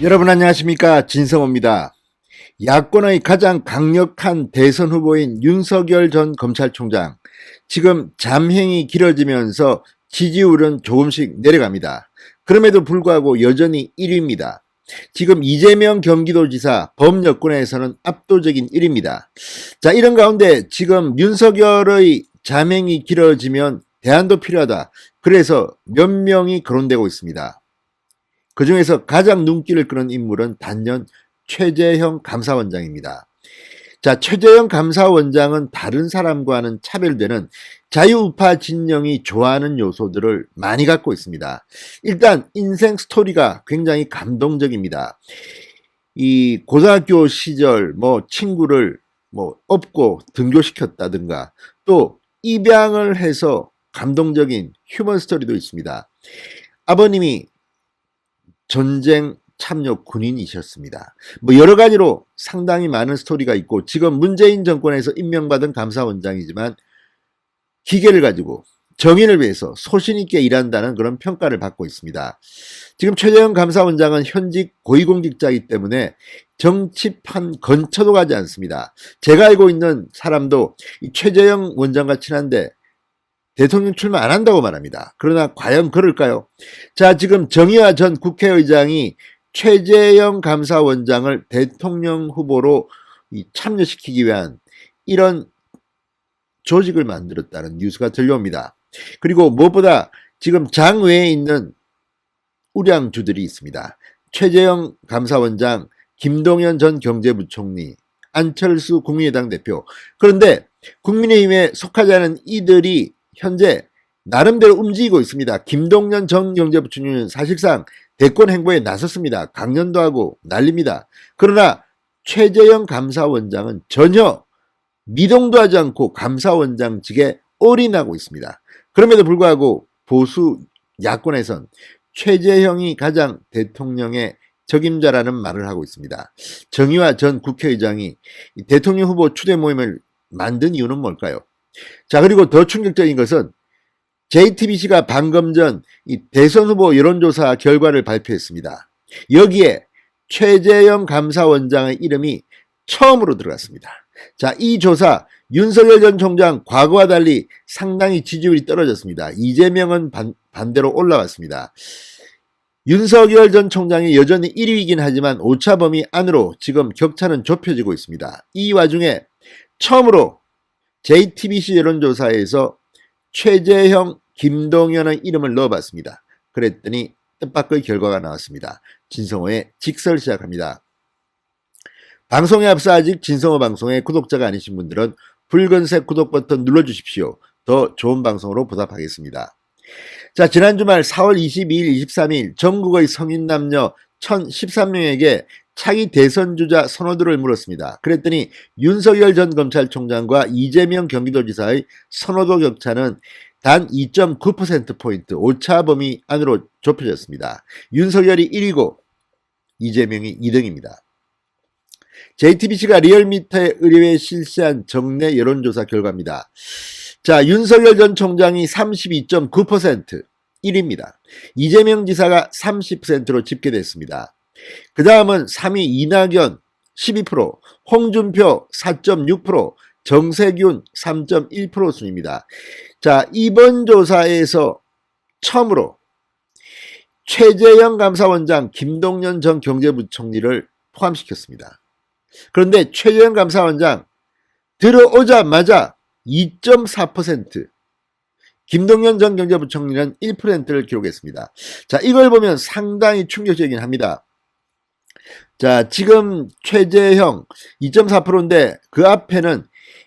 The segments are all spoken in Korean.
여러분 안녕하십니까, 진성호입니다. 야권의 가장 강력한 대선 후보인 윤석열 전 검찰총장, 지금 잠행이 길어지면서 지지율은 조금씩 내려갑니다. 그럼에도 불구하고 여전히 1위입니다. 지금 이재명 경기도지사 범여권에서는 압도적인 1위입니다. 자, 이런 가운데 지금 윤석열의 잠행이 길어지면 대안도 필요하다. 그래서 몇 명이 거론되고 있습니다. 그 중에서 가장 눈길을 끄는 인물은 단연 최재형 감사원장입니다. 자, 최재형 감사원장은 다른 사람과는 차별되는 자유우파 진영이 좋아하는 요소들을 많이 갖고 있습니다. 일단 인생 스토리가 굉장히 감동적입니다. 이 고등학교 시절 친구를 업고 등교시켰다든가, 또 입양을 해서 감동적인 휴먼 스토리도 있습니다. 아버님이 전쟁 참여 군인이셨습니다. 여러 가지로 상당히 많은 스토리가 있고, 지금 문재인 정권에서 임명받은 감사원장이지만 기계를 가지고 정의를 위해서 소신 있게 일한다는 그런 평가를 받고 있습니다. 지금 최재형 감사원장은 현직 고위공직자이기 때문에 정치판 근처도 가지 않습니다. 제가 알고 있는 사람도 이 최재형 원장과 친한데 대통령 출마 안 한다고 말합니다. 그러나 과연 그럴까요? 자, 지금 정의화 전 국회의장이 최재형 감사원장을 대통령 후보로 참여시키기 위한 이런 조직을 만들었다는 뉴스가 들려옵니다. 그리고 무엇보다 지금 장외에 있는 우량주들이 있습니다. 최재형 감사원장, 김동연 전 경제부총리, 안철수 국민의당 대표. 그런데 국민의힘에 속하지 않은 이들이 현재 나름대로 움직이고 있습니다. 김동연 전 경제부총리는 사실상 대권 행보에 나섰습니다. 강연도 하고 난립니다. 그러나 최재형 감사원장은 전혀 미동도 하지 않고 감사원장직에 올인하고 있습니다. 그럼에도 불구하고 보수 야권에선 최재형이 가장 대통령의 적임자라는 말을 하고 있습니다. 정의화 전 국회의장이 대통령 후보 추대 모임을 만든 이유는 뭘까요? 자, 그리고 더 충격적인 것은 JTBC가 방금 전 이 대선 후보 여론조사 결과를 발표했습니다. 여기에 최재형 감사원장의 이름이 처음으로 들어갔습니다. 자, 이 조사 윤석열 전 총장 과거와 달리 상당히 지지율이 떨어졌습니다. 이재명은 반대로 올라왔습니다. 윤석열 전 총장이 여전히 1위이긴 하지만 오차 범위 안으로 지금 격차는 좁혀지고 있습니다. 이 와중에 처음으로 JTBC 여론조사에서 최재형, 김동연의 이름을 넣어봤습니다. 그랬더니 뜻밖의 결과가 나왔습니다. 진성호의 직설 시작합니다. 방송에 앞서 아직 진성호 방송의 구독자가 아니신 분들은 붉은색 구독 버튼 눌러주십시오. 더 좋은 방송으로 보답하겠습니다. 자, 지난 주말 4월 22일, 23일 전국의 성인 남녀 1013명에게 차기 대선주자 선호도를 물었습니다. 그랬더니 윤석열 전 검찰총장과 이재명 경기도지사의 선호도 격차는 단 2.9%포인트 오차 범위 안으로 좁혀졌습니다. 윤석열이 1위고 이재명이 2등입니다. JTBC가 리얼미터에 의뢰해 실시한 정례 여론조사 결과입니다. 자, 윤석열 전 총장이 32.9% 1위입니다. 이재명 지사가 30%로 집계됐습니다. 그 다음은 3위 이낙연 12%, 홍준표 4.6%, 정세균 3.1% 순입니다. 자, 이번 조사에서 처음으로 최재형 감사원장, 김동연 전 경제부총리를 포함시켰습니다. 그런데 최재형 감사원장 들어오자마자 2.4%, 김동연 전 경제부총리는 1%를 기록했습니다. 자, 이걸 보면 상당히 충격적이긴 합니다. 자, 지금 최재형 2.4%인데 그 앞에는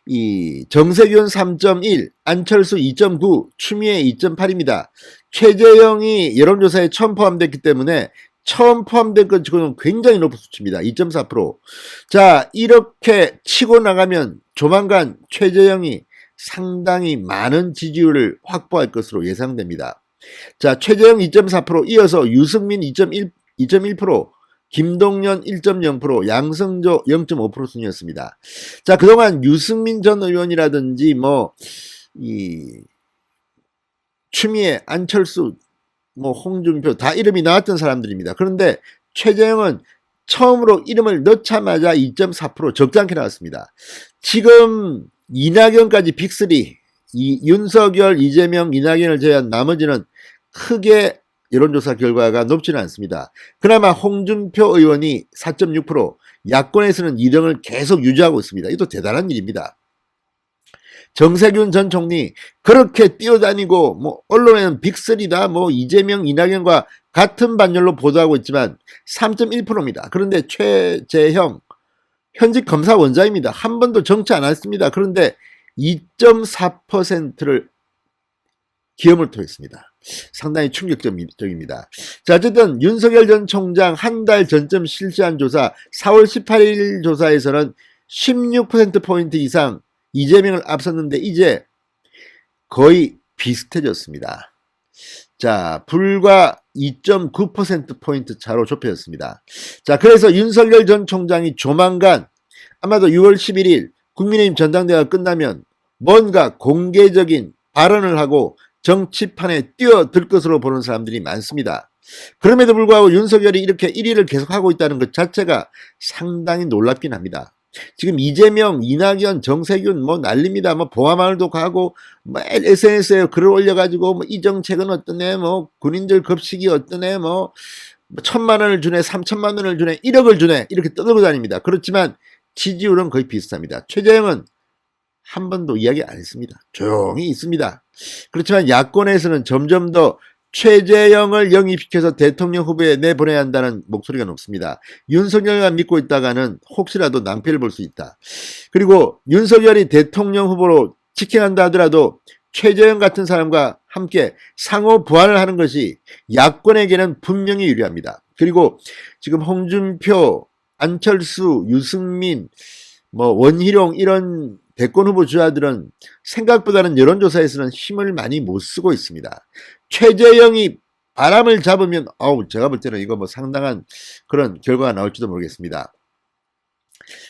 이 정세균 3.1, 안철수 2.9, 추미애 2.8입니다. 최재형이 여론조사에 처음 포함됐기 때문에 처음 포함된 것 치고는 굉장히 높은 수치입니다. 2.4%. 자, 이렇게 치고 나가면 조만간 최재형이 상당히 많은 지지율을 확보할 것으로 예상됩니다. 자, 최재형 2.4%, 이어서 유승민 2.1%, 김동연 1.0%, 양승조 0.5% 순이었습니다. 자, 그동안 유승민 전 의원이라든지 추미애, 안철수, 홍준표 다 이름이 나왔던 사람들입니다. 그런데 최재형은 처음으로 이름을 넣자마자 2.4% 적지 않게 나왔습니다. 지금 이낙연까지 빅3, 윤석열, 이재명, 이낙연을 제외한 나머지는 크게 여론조사 결과가 높지는 않습니다. 그나마 홍준표 의원이 4.6%, 야권에서는 2등을 계속 유지하고 있습니다. 이것도 대단한 일입니다. 정세균 전 총리 그렇게 뛰어다니고 뭐 언론에는 빅3다 뭐 이재명, 이낙연과 같은 반열로 보도하고 있지만 3.1%입니다. 그런데 최재형 현직 검사원장입니다. 한 번도 정치 안 했습니다. 그런데 2.4%를 기염을 토했습니다. 상당히 충격적입니다. 자, 어쨌든 윤석열 전 총장 한 달 전쯤 실시한 조사 4월 18일 조사에서는 16%포인트 이상 이재명을 앞섰는데 이제 거의 비슷해졌습니다. 자, 불과 2.9%포인트 차로 좁혀졌습니다. 자, 그래서 윤석열 전 총장이 조만간 아마도 6월 11일 국민의힘 전당대회가 끝나면 뭔가 공개적인 발언을 하고 정치판에 뛰어들 것으로 보는 사람들이 많습니다. 그럼에도 불구하고 윤석열이 이렇게 1위를 계속하고 있다는 것 자체가 상당히 놀랍긴 합니다. 지금 이재명, 이낙연, 정세균 뭐 난립니다. 뭐 보아마을도 가고 뭐 SNS에 글을 올려가지고 뭐 이 정책은 어떠네, 뭐 군인들 급식이 어떠네, 뭐 1,000만 원을 주네, 3,000만 원을 주네, 1억을 주네 이렇게 떠들고 다닙니다. 그렇지만 지지율은 거의 비슷합니다. 최재형은 한 번도 이야기 안 했습니다. 조용히 있습니다. 그렇지만 야권에서는 점점 더 최재형을 영입시켜서 대통령 후보에 내보내야 한다는 목소리가 높습니다. 윤석열만 믿고 있다가는 혹시라도 낭패를 볼 수 있다. 그리고 윤석열이 대통령 후보로 직행한다 하더라도 최재형 같은 사람과 함께 상호 보완을 하는 것이 야권에게는 분명히 유리합니다. 그리고 지금 홍준표, 안철수, 유승민, 뭐 원희룡 이런 대권 후보 주자들은 생각보다는 여론조사에서는 힘을 많이 못 쓰고 있습니다. 최재형이 바람을 잡으면 제가 볼 때는 이거 뭐 상당한 그런 결과가 나올지도 모르겠습니다.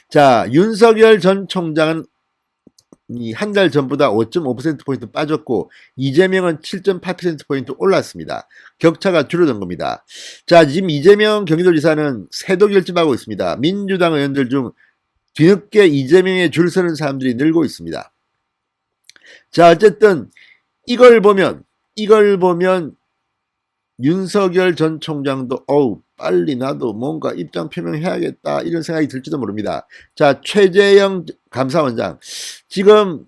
자, 윤석열 전 총장은 한 달 전보다 5.5%포인트 빠졌고 이재명은 7.8%포인트 올랐습니다. 격차가 줄어든 겁니다. 자, 지금 이재명 경기도지사는 새도 결집하고 있습니다. 민주당 의원들 중 뒤늦게 이재명에 줄 서는 사람들이 늘고 있습니다. 자, 어쨌든 이걸 보면 윤석열 전 총장도 빨리 나도 뭔가 입장 표명해야겠다 이런 생각이 들지도 모릅니다. 자, 최재형 감사원장 지금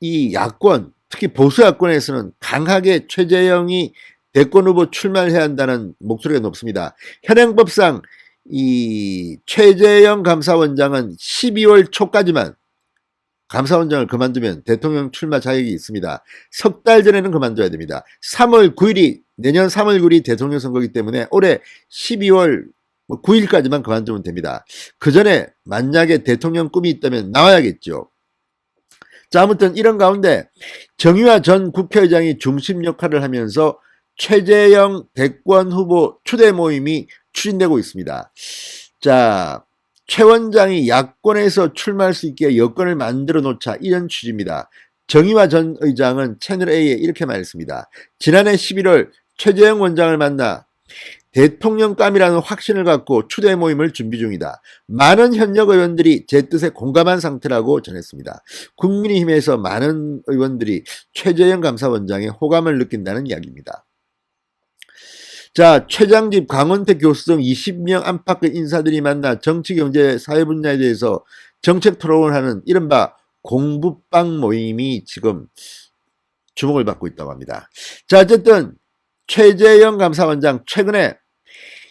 이 야권 특히 보수 야권에서는 강하게 최재형이 대권 후보 출마를 해야 한다는 목소리가 높습니다. 현행법상 이 최재형 감사원장은 12월 초까지만 감사원장을 그만두면 대통령 출마 자격이 있습니다. 석 달 전에는 그만둬야 됩니다. 내년 3월 9일이 대통령 선거이기 때문에 올해 12월 9일까지만 그만두면 됩니다. 그 전에 만약에 대통령 꿈이 있다면 나와야겠죠. 자, 아무튼 이런 가운데 정의화 전 국회의장이 중심 역할을 하면서 최재형 대권 후보 추대 모임이 추진되고 있습니다. 자, 최 원장이 야권에서 출마할 수 있게 여건을 만들어 놓자 이런 취지입니다. 정의화 전 의장은 채널A에 이렇게 말했습니다. 지난해 11월 최재형 원장을 만나 대통령감이라는 확신을 갖고 추대 모임을 준비 중이다. 많은 현역 의원들이 제 뜻에 공감한 상태라고 전했습니다. 국민의힘에서 많은 의원들이 최재형 감사원장의 호감을 느낀다는 이야기입니다. 자, 최장집, 강원택 교수 등 20명 안팎의 인사들이 만나 정치, 경제, 사회 분야에 대해서 정책 토론을 하는 이른바 공부방 모임이 지금 주목을 받고 있다고 합니다. 자, 어쨌든 최재형 감사원장 최근에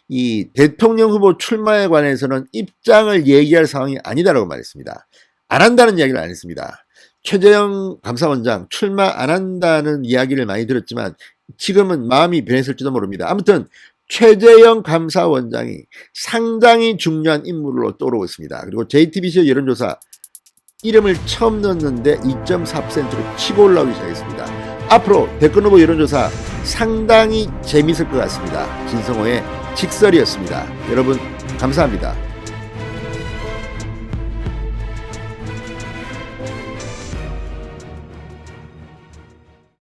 이 대통령 후보 출마에 관해서는 입장을 얘기할 상황이 아니다라고 말했습니다. 안 한다는 이야기를 안 했습니다. 최재형 감사원장 출마 안 한다는 이야기를 많이 들었지만 지금은 마음이 변했을지도 모릅니다. 아무튼 최재형 감사원장이 상당히 중요한 인물로 떠오르고 있습니다. 그리고 JTBC 여론조사 이름을 처음 넣었는데 2.4%로 치고 올라오기 시작했습니다. 앞으로 대권 후보 여론조사 상당히 재미있을 것 같습니다. 진성호의 직설이었습니다. 여러분 감사합니다.